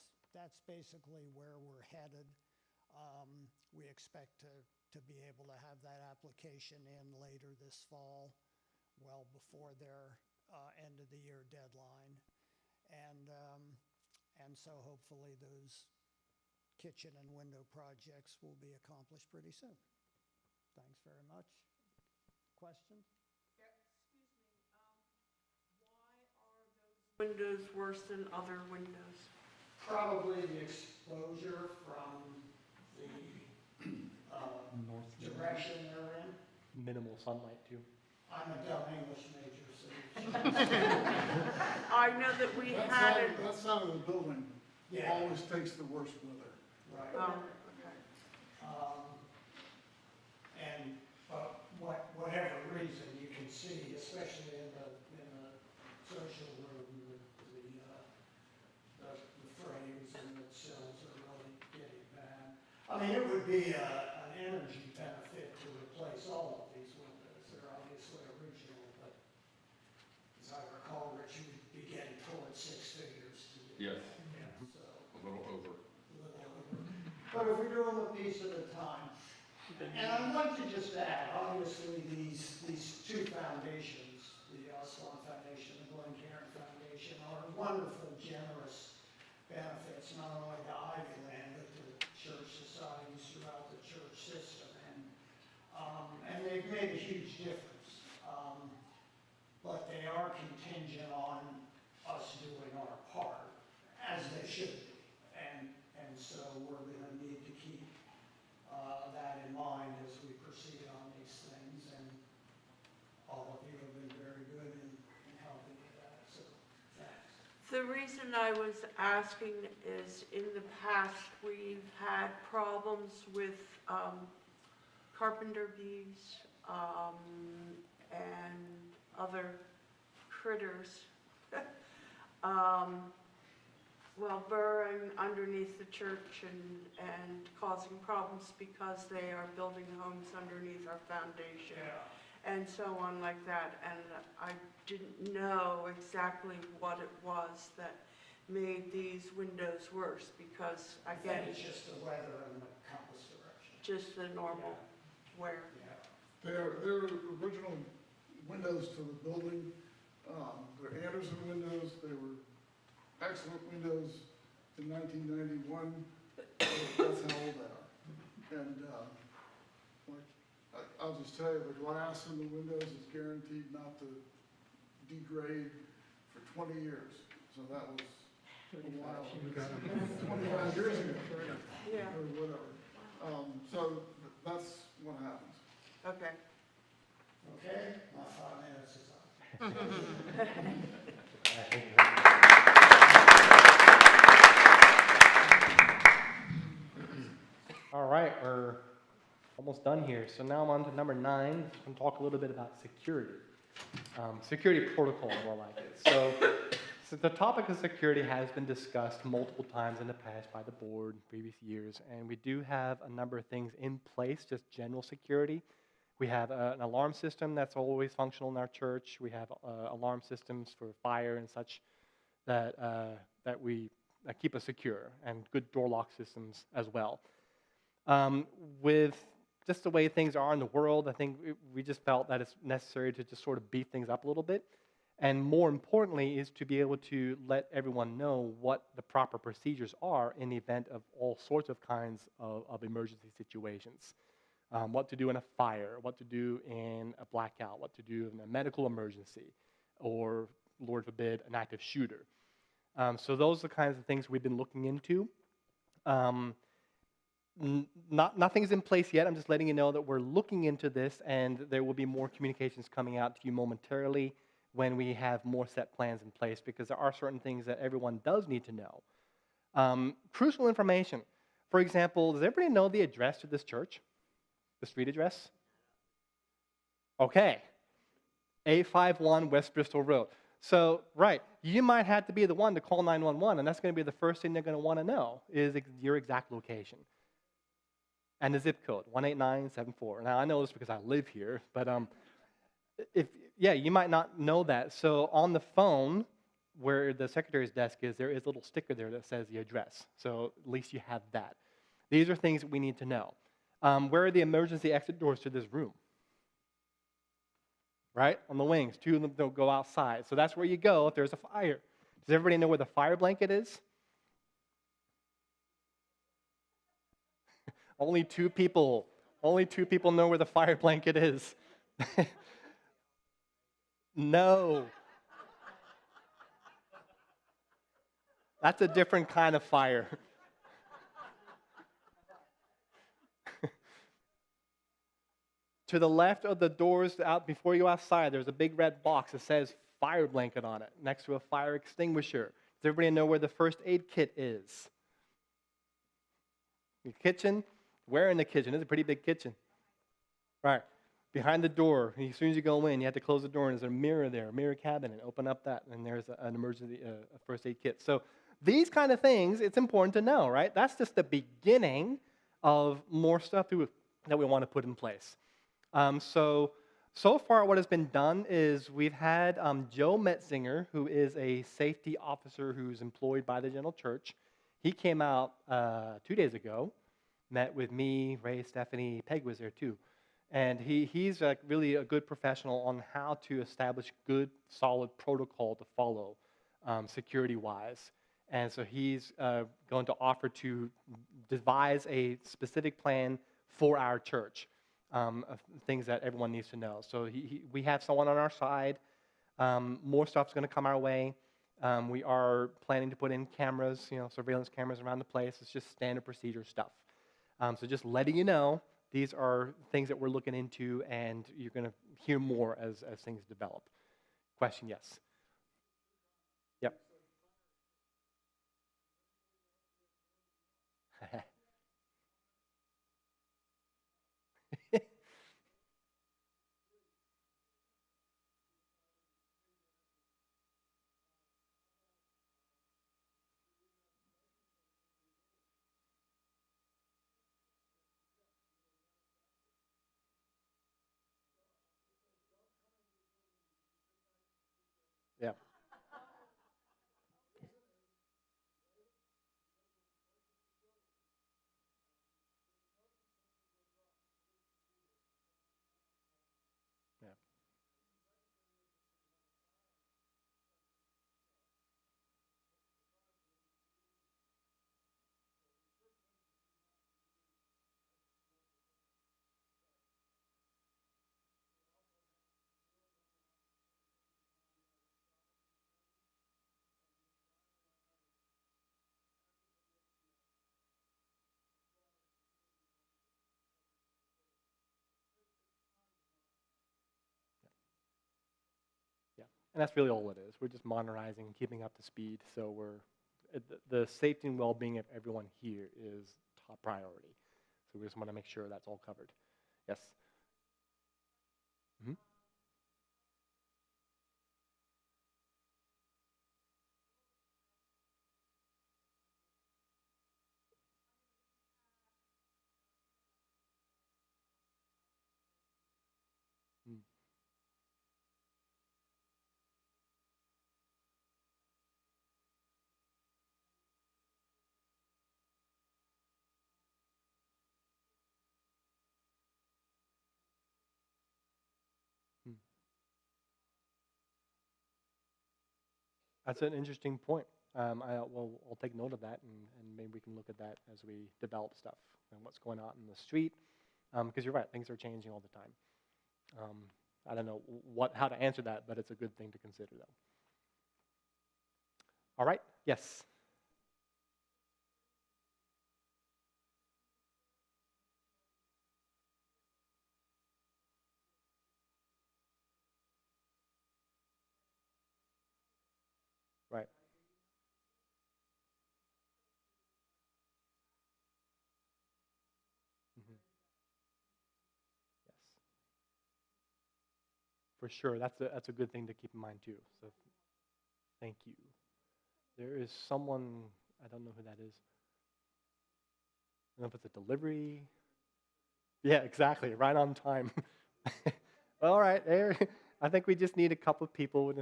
basically where we're headed. We expect to be able to have that application in later this fall, well before their end of the year deadline. And so hopefully those kitchen and window projects will be accomplished pretty soon. Thanks very much. Questions? Yeah, excuse me, why are those windows worse than other windows? Probably the exposure from the direction they're in. Minimal sunlight, too. I'm a dumb English major, so. I know that we had it. That side of the building Yeah. always takes the worst weather. Right. Oh, And whatever reason, you can see, especially in the social room, the frames and the sills are really getting bad. I mean, it would be an energy benefit to replace all of these windows. They're obviously original, but as I recall, Rich, you would be getting towards 6 figures to do. Yes. Yeah, so. A little over. A little over. But if we do them a piece at a time, And I want to just add, obviously, these two foundations, the Swan Foundation and the Glencairn Foundation, are wonderful, generous benefits, not only to Ivyland, but to church societies throughout the church system. And they've made a huge difference. But they are contingent on us doing our part, as they should be. And so we're going to need to keep that in mind as we proceed on these things. And all of you have been very good in helping with that, so thanks. The reason I was asking is in the past, we've had problems with carpenter bees and other critters burrowing underneath the church and causing problems because they are building homes underneath our foundation. And so on like that. And I didn't know exactly what it was that made these windows worse because, again, It's just the weather and the compass direction. just the normal wear. They're original windows to the building. They're Anderson windows. They were excellent windows in 1991. That's how old they are. And I'll just tell you, the glass in the windows is guaranteed not to degrade for 20 years. So that was a while. 25 years ago. Yeah. Or whatever. So that's what happens. Okay. Okay, my 5 minutes is up. All right, we're almost done here. So now I'm on to number 9. I'm going to talk a little bit about security. Security protocol, more like it. So the topic of security has been discussed multiple times in the past by the board in previous years, and we do have a number of things in place, just general security. We have an alarm system that's always functional in our church. We have alarm systems for fire and such that we keep us secure, and good door lock systems as well. With just the way things are in the world, I think we just felt that it's necessary to just sort of beef things up a little bit. And more importantly is to be able to let everyone know what the proper procedures are in the event of all sorts of kinds of emergency situations. What to do in a fire, what to do in a blackout, what to do in a medical emergency, or, Lord forbid, an active shooter. So those are the kinds of things we've been looking into. Nothing's in place yet. I'm just letting you know that we're looking into this, and there will be more communications coming out to you momentarily when we have more set plans in place, because there are certain things that everyone does need to know. Crucial information. For example, does everybody know the address to this church? The street address? Okay. 851 West Bristol Road. So, right, you might have to be the one to call 911, and that's going to be the first thing they're going to want to know is your exact location. And the zip code, 18974. Now, I know this because I live here, but you might not know that. So on the phone, where the secretary's desk is, there is a little sticker there that says the address. So at least you have that. These are things that we need to know. Where are the emergency exit doors to this room? Right? On the wings. 2 of them don't go outside. So that's where you go if there's a fire. Does everybody know where the fire blanket is? Only two people know where the fire blanket is. No. That's a different kind of fire. To the left of the doors, out before you go outside, there's a big red box that says fire blanket on it, next to a fire extinguisher. Does everybody know where the first aid kit is? The kitchen? Where in the kitchen? It's a pretty big kitchen. Right. Behind the door, as soon as you go in, you have to close the door, and there's a mirror there, a mirror cabinet. Open up that, and there's an emergency first aid kit. So these kind of things, it's important to know, right? That's just the beginning of more stuff that we want to put in place. So far what has been done is we've had Joe Metzinger, who is a safety officer who's employed by the General Church. He came out 2 days ago met with me, Ray, Stephanie, Peg was there too. And he's really a good professional on how to establish good, solid protocol to follow security-wise. And so he's going to offer to devise a specific plan for our church of things that everyone needs to know. So we have someone on our side. More stuff's going to come our way. We are planning to put in cameras, surveillance cameras around the place. It's just standard procedure stuff. So just letting you know, these are things that we're looking into, and you're going to hear more as things develop. Question, yes? Yep. Yeah. Yeah. Yeah, and that's really all it is. We're just modernizing and keeping up to speed. So the safety and well-being of everyone here is top priority. So we just want to make sure that's all covered. Yes. Mm-hmm. Mm. Mm. That's an interesting point. I'll take note of that, and maybe we can look at that as we develop stuff and what's going on in the street. Because you're right, things are changing all the time. I don't know how to answer that, but it's a good thing to consider, though. All right. Yes. Right. Hmm. Yes. For sure. That's a good thing to keep in mind too. So thank you. There is someone, I don't know who that is. I don't know if it's a delivery. Yeah, exactly. Right on time. All right, there. I think we just need a couple of people.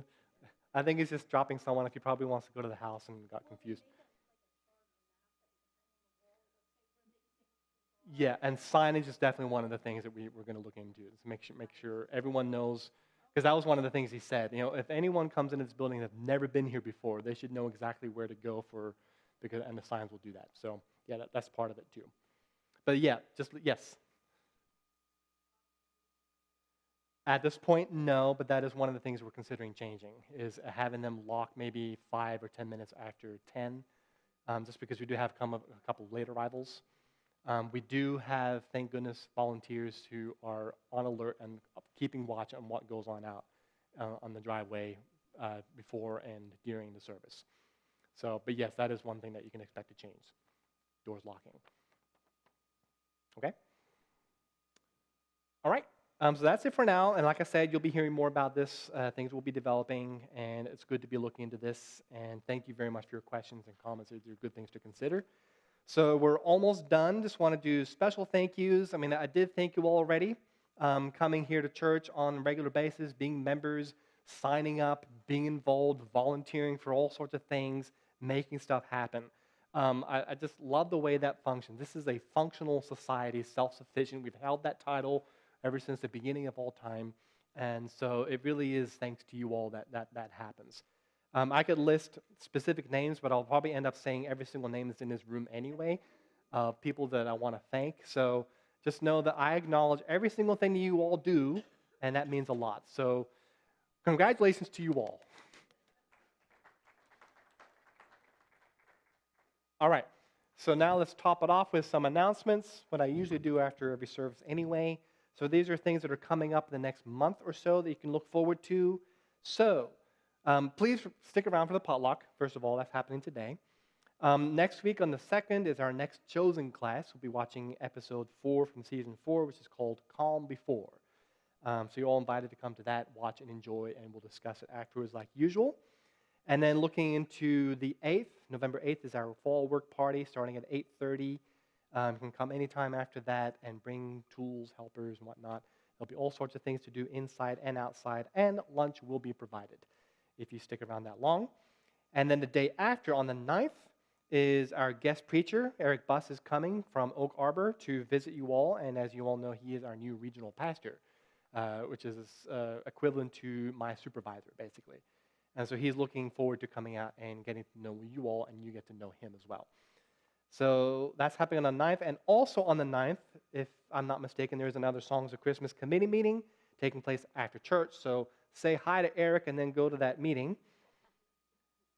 I think he's just dropping someone if he probably wants to go to the house and got confused. Yeah, and signage is definitely one of the things that we're going to look into. Is make sure everyone knows, because that was one of the things he said. If anyone comes into this building and have never been here before, they should know exactly where to go and the signs will do that. So yeah, that's part of it too. But yeah, just yes. At this point, no, but that is one of the things we're considering changing, is having them lock maybe 5 or 10 minutes after 10, just because we do have a couple late arrivals. We do have, thank goodness, volunteers who are on alert and keeping watch on what goes on out on the driveway before and during the service. So, but yes, that is one thing that you can expect to change, doors locking. Okay? All right. So that's it for now. And like I said, you'll be hearing more about this. Things will be developing, and it's good to be looking into this. And thank you very much for your questions and comments. They're good things to consider. So we're almost done. Just want to do special thank yous. I mean, I did thank you all already, coming here to church on a regular basis, being members, signing up, being involved, volunteering for all sorts of things, making stuff happen. I just love the way that functions. This is a functional society, self-sufficient. We've held that title ever since the beginning of all time. And so it really is thanks to you all that happens. I could list specific names, but I'll probably end up saying every single name that's in this room anyway, of people that I want to thank. So just know that I acknowledge every single thing that you all do, and that means a lot. So congratulations to you all. All right, so now let's top it off with some announcements, what I usually do after every service anyway. So these are things that are coming up in the next month or so that you can look forward to. So please stick around for the potluck. First of all, that's happening today. Next week on the 2nd is our next chosen class. We'll be watching episode 4 from season 4, which is called Calm Before. So you're all invited to come to that, watch and enjoy, and we'll discuss it afterwards like usual. And then looking into the 8th, November 8th is our fall work party starting at 8:30. You can come anytime after that and bring tools, helpers, and whatnot. There'll be all sorts of things to do inside and outside, and lunch will be provided if you stick around that long. And then the day after, on the 9th, is our guest preacher. Eric Buss is coming from Oak Arbor to visit you all, and as you all know, he is our new regional pastor, which is equivalent to my supervisor, basically. And so he's looking forward to coming out and getting to know you all, and you get to know him as well. So that's happening on the 9th. And also on the 9th, if I'm not mistaken, there's another Songs of Christmas committee meeting taking place after church. So say hi to Eric and then go to that meeting.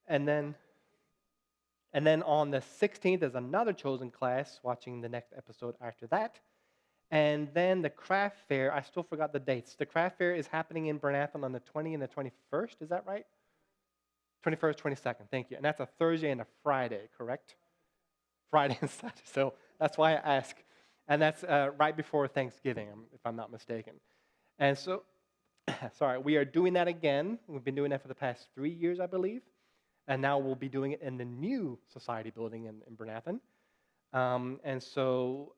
And then on the 16th is another chosen class, watching the next episode after that. And then the craft fair, I still forgot the dates. The craft fair is happening in Bernathen on the 20th and the 21st, is that right? 21st, 22nd, thank you. And that's a Thursday and a Friday, correct? Friday and Saturday, so that's why I ask. And that's right before Thanksgiving, if I'm not mistaken. And so, sorry, we are doing that again. We've been doing that for the past 3 years, I believe. And now we'll be doing it in the new society building in Bernathen. And so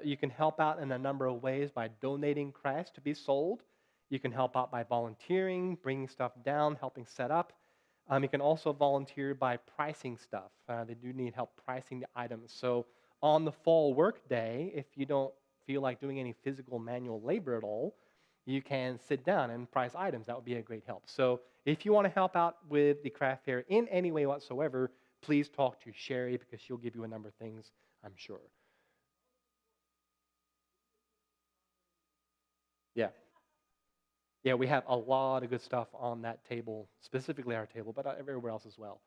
you can help out in a number of ways by donating crafts to be sold. You can help out by volunteering, bringing stuff down, helping set up. You can also volunteer by pricing stuff. They do need help pricing the items. So on the fall work day, if you don't feel like doing any physical manual labor at all, you can sit down and price items. That would be a great help. So if you want to help out with the craft fair in any way whatsoever, please talk to Sherry because she'll give you a number of things, I'm sure. Yeah. Yeah, we have a lot of good stuff on that table, specifically our table, but everywhere else as well.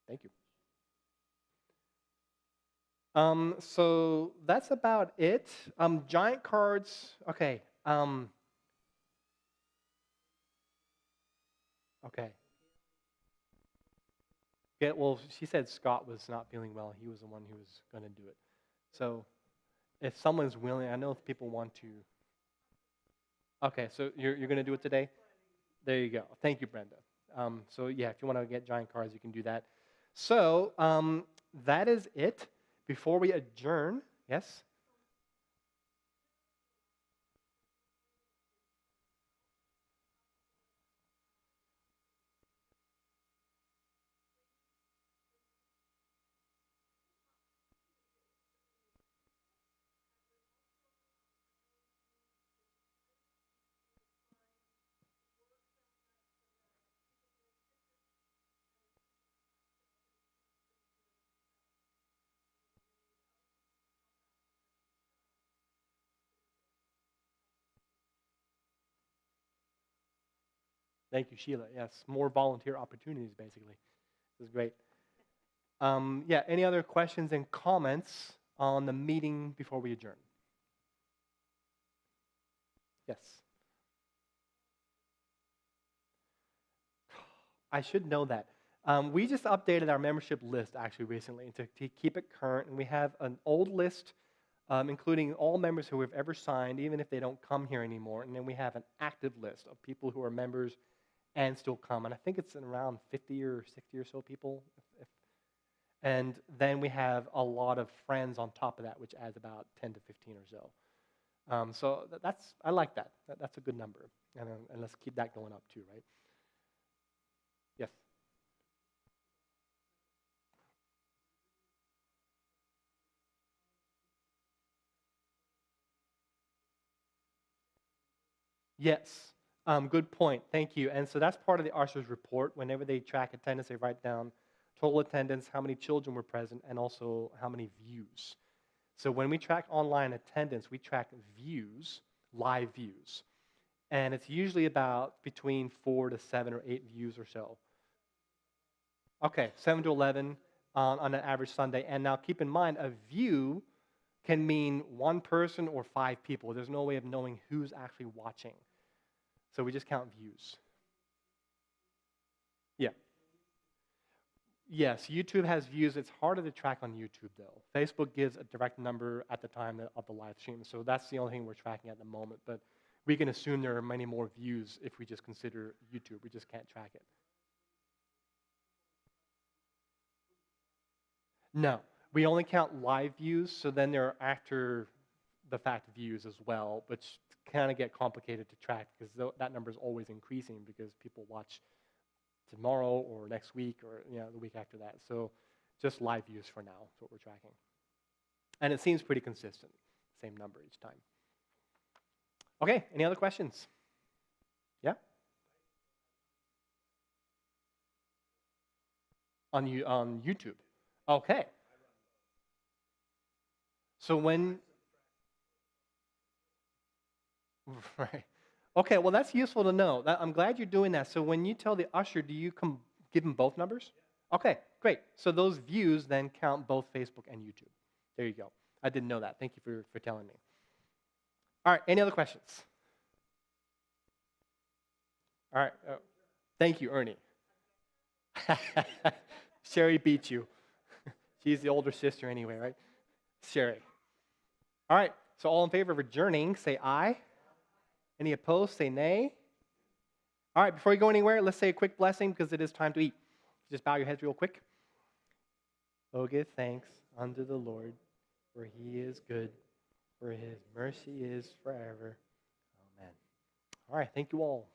Thank you. So that's about it. Giant cards, okay. Okay. Yeah, well, she said Scott was not feeling well. He was the one who was going to do it. So if someone's willing, I know if people want to. Okay, so you're going to do it today? There you go. Thank you, Brenda. So yeah, if you want to get giant cards, you can do that. So that is it. Before we adjourn, yes? Thank you, Sheila. Yes, more volunteer opportunities, basically. This is great. Yeah, any other questions and comments on the meeting before we adjourn? Yes. I should know that. We just updated our membership list actually recently to keep it current, and we have an old list including all members who have ever signed, even if they don't come here anymore, and then we have an active list of people who are members and still come, and I think it's around 50 or 60 or so people. And then we have a lot of friends on top of that, which adds about 10 to 15 or so. So I like that. That's a good number. And let's keep that going up too, right? Yes. Yes. Good point. Thank you. And so that's part of the usher's report. Whenever they track attendance, they write down total attendance, how many children were present, and also how many views. So when we track online attendance, we track views, live views. And it's usually about between 4 to 7 or 8 views or so. Okay, 7 to 11 on an average Sunday. And now keep in mind, a view can mean one person or 5 people. There's no way of knowing who's actually watching. So we just count views. Yeah. Yes, YouTube has views. It's harder to track on YouTube, though. Facebook gives a direct number at the time of the live stream. So that's the only thing we're tracking at the moment. But we can assume there are many more views if we just consider YouTube. We just can't track it. No, we only count live views. So then there are after the fact views as well, which kind of get complicated to track because that number is always increasing because people watch tomorrow or next week or the week after that. So just live views for now is what we're tracking. And it seems pretty consistent, same number each time. Okay, any other questions? Yeah? On YouTube. Okay. So when... Right. Okay, well, that's useful to know. I'm glad you're doing that. So when you tell the usher, do you give them both numbers? Okay, great. So those views then count both Facebook and YouTube. There you go. I didn't know that. Thank you for telling me. All right, any other questions? All right. Thank you, Ernie. Sherry beat you. She's the older sister anyway, right? Sherry. All right, so all in favor of adjourning, say aye. Any opposed, say nay. All right, before you go anywhere, let's say a quick blessing because it is time to eat. Just bow your heads real quick. Oh, give thanks unto the Lord, for he is good, for his mercy is forever. Amen. All right, thank you all.